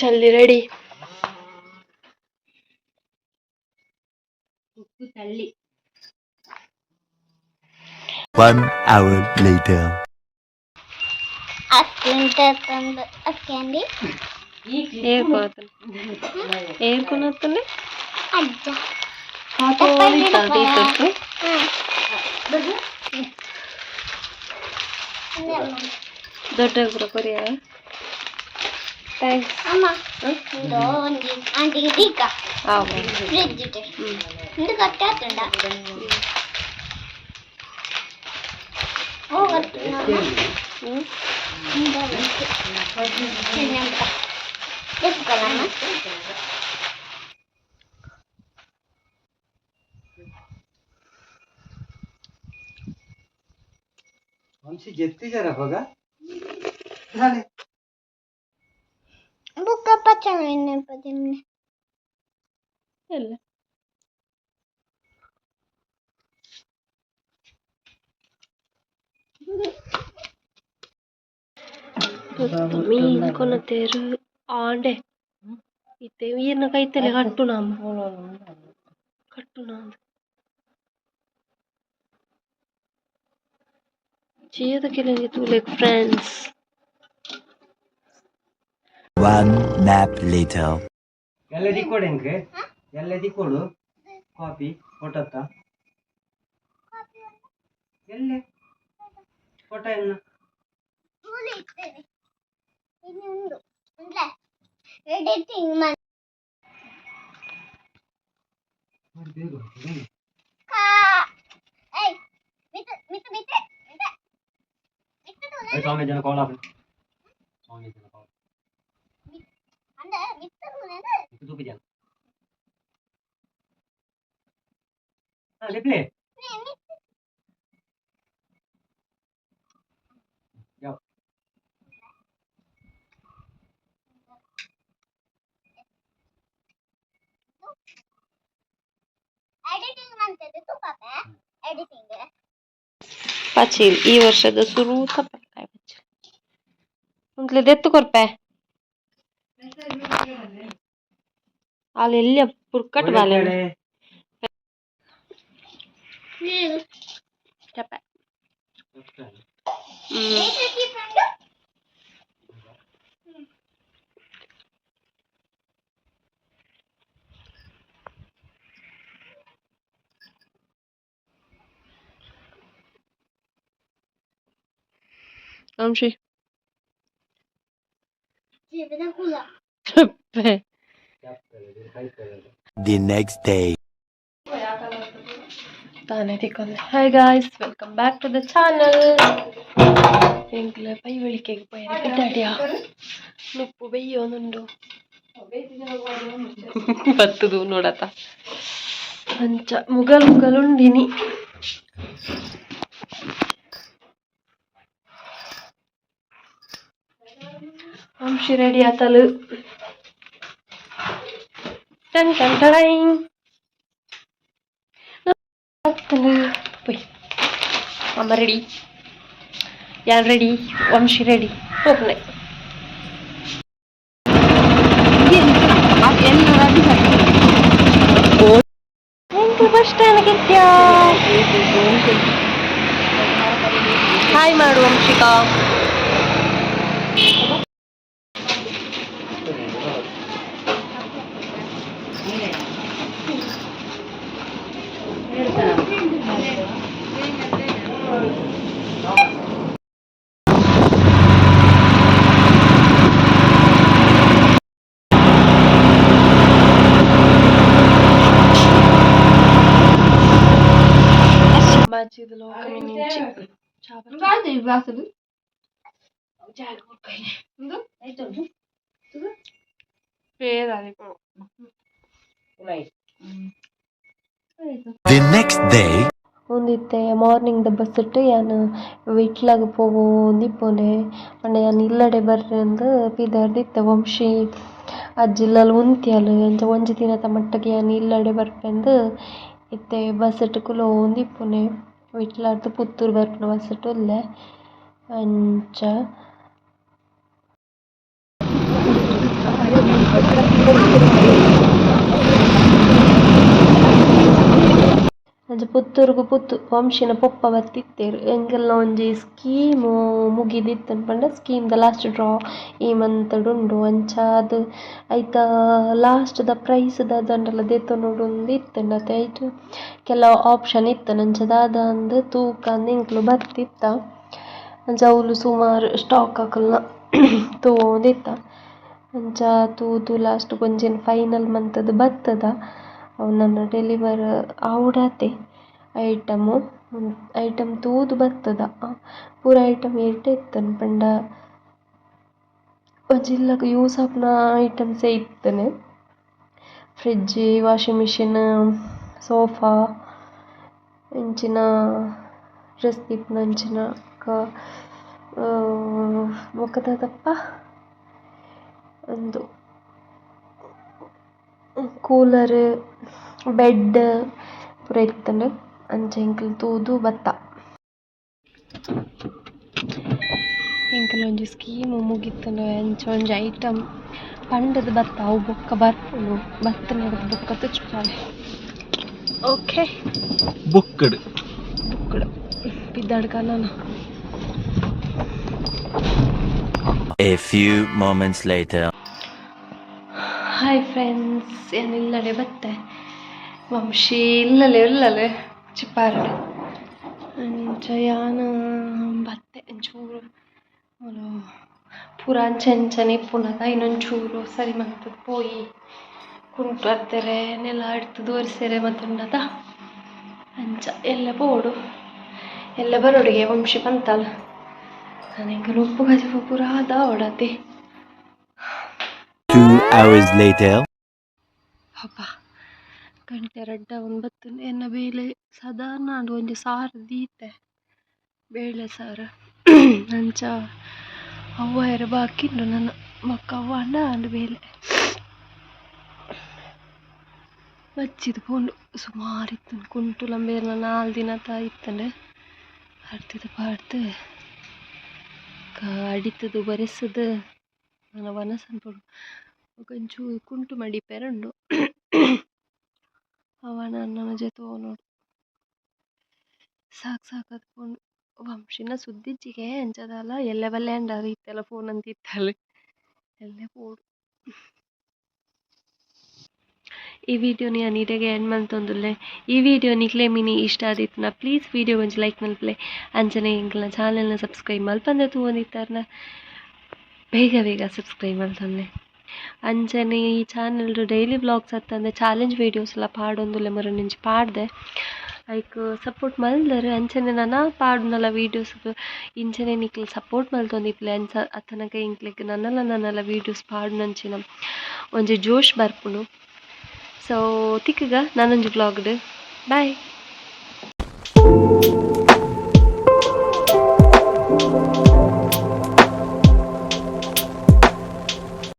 ಚಲ್ಲಿ ready. One hour later. ದೊಡ್ಡ ಕೊರಿಯ Hamsi jetti jara bhagha. Dale. Buka pacang ini padimne. ಎಲ್ಲ ಮೀನ್ ಕೊನತೇರು ಆಂಡೆ ಇತ್ತೆ ಈರ್ನ ಕೈತಲೆ ಕಟ್ಟು ನಾಮ ಚೀಯದ ಕೆಲಂಗೆ ತೂಲೆಗ್ ಫ್ರೆಂಡ್ಸ್. One nap later. ಎಲ್ಲ ದಿಕ್ಕೋಡು ಹೆಂಗೆ ಎಲ್ಲ ದಿಕ್ಕೋಡು ಕಾಫಿ ಕೊಟ್ಟತ್ತ ಎಲ್ಲೇ ಕೊಟ್ಟ ಹೆಂಗ ಸ್ವಾಮಿ ಜನ ಕಾಲ್ ಆಗ ಸ್ವಾಮಿ ಜನ ಕಾಲ್ itu tuh jangan. Ah, lihat nih. Yuk. Editing ಮಾಡ್ತಿದ್ದೆ ತು ಪಾಪ ಎಡಿಟಿಂಗ್ ಪಚಿಲ್ ಈ ವರ್ಷದ ಶುರು ತಪ್ಪಕಾಯಿ ಪಚಿಲ್ ಉಂಟ್ಲೆ ದೆತ್ತು ಕೊರ್ಪೆ ಅಲ್ಲಿ ಎಲ್ಲಿ ಪುರ್ಕಟ್ ಬಾಲೆ ಚಪ್ಪ Amshi. The next day. Hi guys, welcome back to the channel. Pay vilike payariya nuppu beyyonundu ಬತ್ತದು ನೋಡತ್ತ ಅಂಚ ಮುಗಲುಂಡಿನಿ ಅಂಶಿ ರೆಡಿ ಆತಲು ಟನ್ ಟನ್ ಟಡೈನ್ ಅಮ್ಮ ರೆಡಿ ಯಾರು ರೆಡಿ ವಂಶಿ ರೆಡಿ ಹೋಗ್ನೆ ಬಸ್ ಸ್ಟ್ಯಾಂಡ್ ಗಿತ್ಯಾ ಹಾಯ್ ಮಾಡು Vamshika Baci dulu kami ninci. Enggak ada di belas itu. Jangan kayaknya. Itu. Pera kok. The next day. ಒಂದಿತ್ತೆ ಮಾರ್ನಿಂಗ್ ದ ಬಸ್ ಇಟ್ಟು ಯಾನು ವಿಟ್ಲಾಗ ಪೋವೊಂದಿಪ್ಪುನೆ ಪಂಡ ಯಾನ್ ಇಲ್ಲಡೆ ಬರ್ರೆ ಅಂದ್ ಪಿದರ್ದಿತ್ತೆ ವಂಶಿ ಅಜ್ಜಿಲ್ಲಲ್ ಉಂತ್ಯಾಲ್ ಅಂಚ ಒಂಜಿ ದಿನದ ಮಟ್ಟಗೆ ಯಾನ್ ಇಲ್ಲಡೆ ಬರ್ಪೆಂದ್ ಇತ್ತೆ ಬಸ್ ಇಟ್ಟು ಕುಲೋಂದಿಪ್ಪುನೆ ವಿಟ್ಲಾರ್ದು ಪುತ್ತೂರು ಬರ್ಪುನ ಬಸ್ ಇಟ್ಟು ಉಲ್ಲೆ ಅಂಚ ಅಂಚ ಪುತ್ತೂರುಗು ವಂಶಿನ ಪೊಪ್ಪ ಬತ್ತಿತ್ತೇರು ಎಂಕೆಲ್ಲ ಒಂಜಿ ಸ್ಕೀಮು ಮುಗಿದಿತ್ತುಂಡು ಪಂಡ ಸ್ಕೀಮ್ದ ಲಾಸ್ಟ್ ಡ್ರಾ ಈ ಮಂತಡ್ ಉಂಡು ಅಂಚ ಅದು ಐತ ಲಾಸ್ಟ್ದ ಪ್ರೈಸ್ದ ದಂಡಲ ದೆತೊನೊಡು ಇತ್ತುಂಡು ಅತೆ ಐಟ್ ಕೆಲವು ಆಪ್ಷನ್ ಇತ್ತುಂಡು ಅಂಚ ದಾದ ಅಂದ್ ತೂಕ ಅಂದ್ ಎಂಕ್ಲು ಬತ್ತಿತ್ತ ಅಂಚ ಅವ್ಲು ಸುಮಾರು ಸ್ಟಾಕ್ ಆಕಲ್ನ ತೂವೊಂದಿತ್ತ ಅಂಚ ತೂದು ಲಾಸ್ಟ್ ಒಂಜೇನು ಫೈನಲ್ ಮಂತದ್ ಬತ್ತದ ಅವು ನನ್ನ ಡೆಲಿವರ್ ಆವಡಾತೆ ಐಟಮ್ ತೂದು ಬತ್ತದ ಪೂರ ಐಟಮ್ ಏಟ್ ಇತ್ತುಂಡು ಪಂಡ ಒಂಜಿಲ್ಲಗ್ ಯೂಸ್ ಆಪುನ ಐಟಮ್ಸೇ ಇತ್ತುನೆ ಫ್ರಿಡ್ಜ್ ವಾಷಿಂಗ್ ಮಿಷಿನ್ ಸೋಫಾ ಇಂಚಿನ ಡ್ರೆಸ್ ದೀಪುನಂಚಿನ ಬೊಕದಾದಪ್ಪ ಒಂದು ಕೂಲರ್ ಬೆಡ್ ಪೂರ ಇತ್ತುಂಡು ಅಂಚ ಎಂಕುಲು ತೂದು ಬತ್ತ ಎಂಕುಲು ಒಂಜಿ ಸ್ಕೀಮ್ ಮುಗಿತ್ತುಂಡು ಅಂಚ ಒಂಜಿ ಐಟಮ್ ಪಂಡದ್ ಬತ್ತ ಅವು ಬೊಕ್ಕ ಬರ್ಪುಂಡು ಬತ್ತುನಗದ ಬೊಕ್ಕ ತುಚ್ಪಾಲೆ ಓಕೆ ಬುಕ್ಕಡ್ ಪಿದ್ದಾಡ್ ಕಲನ A few moments later. Hi friends ಏನು ಇಲ್ಲಡೆ ಬತ್ತೆ ವಂಶಿ ಇಲ್ಲಲೆ ಚಿಪ್ಪಾರಡೆ ಅಂಚ ಯಾನ್ ಬತ್ತೆ ಒಂಚೂರು ಪೂರ ಅಂಚನೆ ಇಪ್ಪುನದ ಇನ್ನೊಂಚೂರು ಸರಿ ಮಂತದ ಪೋಯಿ ಕುಂಟು ಅತ್ತೆರೆ ನೆಲ ಇಡ್ತು ತೋರಿಸೆರೆ ಮತ್ತುಂಡದ ಅಂಚ ಎಲ್ಲ ಪೋಡು ಎಲ್ಲ ಬರೋಡಿಗೆ ವಂಶಿ ಬಂತಲ್ಲ ನನಗೆ ಉಪ್ಪು ಗಜ ಪೂರ ಆದ ಓಡಾತಿ 2 hours later. ಅಪ್ಪ ಗಂಟೆ ರಡ್ಡ ಒಂಬತ್ತು ಎನ್ನ ಬೇಳೆ ಸಾಧಾರಣ ಅದು ಒಂಜಿ ಸಾರು ದೀತೆ ಬೇಳೆ ಸಾರು ಅಂಚ ಅವ್ವ ಎರೆ ಬಾಕಿಂಡು ನನ್ನ ಮಕ್ಕ ಅವ್ವ ಅಂಡ ಅಂಡು ಬೇಳೆ ಬಚ್ಚಿದು ಪೋಂಡು ಸುಮಾರು ಇತ್ತು ಕುಂಟು ಲಂಬೇರ್ನ 4 ದಿನ ಇತ್ತಂಡೆ ಅಡ್ತಿದ್ದು ಪಾಡ್ದು ಅಡಿತದು ಬರೆಸದು ನನ್ನ ವನಸ ಅನ್ಪಡು ಒಂಚೂ ಕುಂಟು ಮಡಿಪೆರಂಡು ಅವನ ನನ್ನ ಜೊತೆ ನೋಡು ಸಾಕದು ಫೋನ್ ವಂಶಿನ ಸುದ್ದಿಜ್ಜಿಗೆ ಎಂಚದಲ್ಲ ಎಲ್ಲೆ ಬಲ್ಲೆ ಅಂಡ ಇತ್ತೆಲ್ಲ ಫೋನ್ ಅಂತ ಇತ್ತಲ್ಲ ಎಲ್ಲೇ ಪೋಡು ಈ ವಿಡಿಯೋ ನಾನು ಇಡೆಗೆ ಎಂಡ್ ಮಲ್ತೊಂದುಲ್ಲೆ ಈ ವಿಡಿಯೋ ನಿಕ್ಲೆ ಮಿನಿ ಇಷ್ಟ ಆದಿತ್ತನ ಪ್ಲೀಸ್ ವಿಡಿಯೋ ಒಂಜಿ ಲೈಕ್ ಮಲ್ಪಲೆ ಅಂಚನೆ ಎಂಕಲ್ನ ಚಾನೆಲ್ನ ಸಬ್ಸ್ಕ್ರೈಬ್ ಮಲ್ಪಂದೆ ತೂವೊಂದಿತ್ತಾರನ ಬೇಗ ಸಬ್ಸ್ಕ್ರೈಬ್ ಮಲ್ತೊಂದೆ ಅಂಚನೆ ಈ ಚಾನೆಲ್ ಡೈಲಿ ವ್ಲಾಗ್ಸ್ ಅತ್ತಂದೆ ಚಾಲೆಂಜ್ ವೀಡಿಯೋಸ್ ಎಲ್ಲ ಪಾಡೊಂದುಲ್ಲೆ ಮರ ನಿಂಚಿ ಪಾಡ್ದೆ ಲೈಕ್ ಸಪೋರ್ಟ್ ಮಲ್ದರ್ ಅಂಚನೆ ನನ್ನ ಪಾಡುನಲ್ಲ ವೀಡಿಯೋಸ್ ಇಂಚನೆ ನಿಕ್ಲು ಸಪೋರ್ಟ್ ಮಲ್ತೊಂದಿಪ್ಲೆ ಅಂಚ ಅತ್ತನಕ ಇಂಕ್ಲೆಗ್ ನನ್ನಲ್ಲ ವೀಡಿಯೋಸ್ ಪಾಡುನಂಚಿನ ಒಂಜಿ ಜೋಶ್ ಬರ್ಪುನು ಸೊ ತಿಕ್ಕಗ ನಾನೊಂಜಿ ವ್ಲಾಗ್ಡ್ ಬಾಯ್.